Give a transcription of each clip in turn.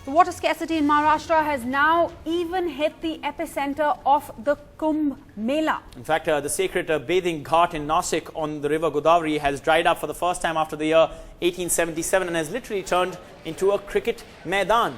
The water scarcity in Maharashtra has now even hit the epicenter of the Kumbh Mela. In fact, the sacred bathing ghat in Nashik on the river Godavari has dried up for the first time after the year 1877 and has literally turned into a cricket maidan.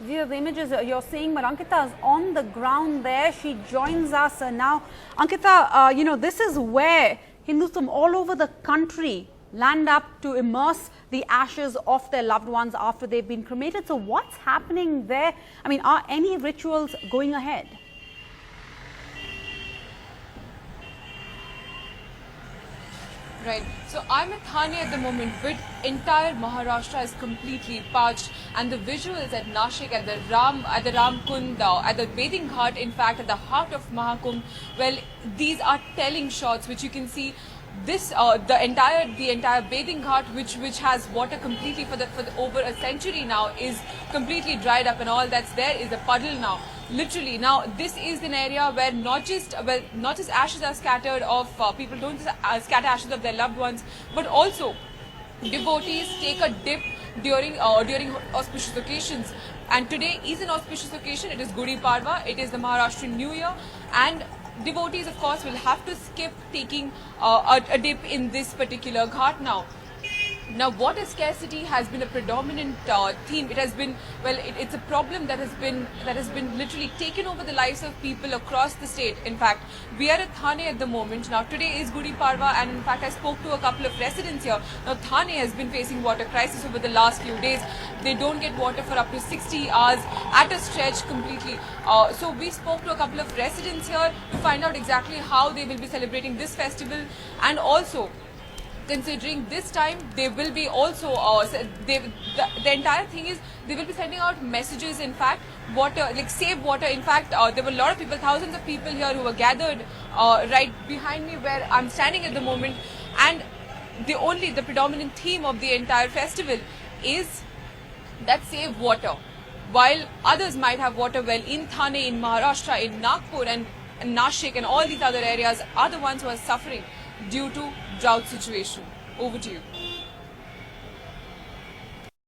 These are the images you're seeing, but Ankita is on the ground there. She joins us now. Ankita, this is where Hindus from all over the country land up to immerse the ashes of their loved ones after they've been cremated. So what's happening there? I mean, are any rituals going ahead? Right. So I'm at Thane at the moment, but entire Maharashtra is completely parched, and the visuals at Nashik, at the Ram Kund, at the bathing ghat, in fact, at the heart of Mahakumbh, well, these are telling shots, which you can see. This the entire bathing ghat, which has water completely for over a century now, is completely dried up, and all that's there is a puddle now. Literally, now this is an area where not just ashes are scattered of people don't just scatter ashes of their loved ones, but also devotees take a dip during auspicious occasions. And today is an auspicious occasion. It is Gudi Padwa. It is the Maharashtrian New Year, and devotees, of course, will have to skip taking a dip in this particular ghat now. Now, water scarcity has been a predominant theme. It has been, well, it's a problem that has been literally taken over the lives of people across the state. In fact, we are at Thane at the moment. Now, today is Gudi Padwa, and in fact, I spoke to a couple of residents here. Now, Thane has been facing water crisis over the last few days. They don't get water for up to 60 hours at a stretch completely. So we spoke to a couple of residents here to find out exactly how they will be celebrating this festival, and also considering this time they will be also the entire thing is they will be sending out messages. In fact, water, like save water. In fact, there were a lot of people, thousands of people here who were gathered right behind me where I'm standing at the moment, and the predominant theme of the entire festival is that save water. While others might have water, well, in Thane, in Maharashtra, in Nagpur and Nashik and all these other areas are the ones who are suffering due to drought situation. Over to you.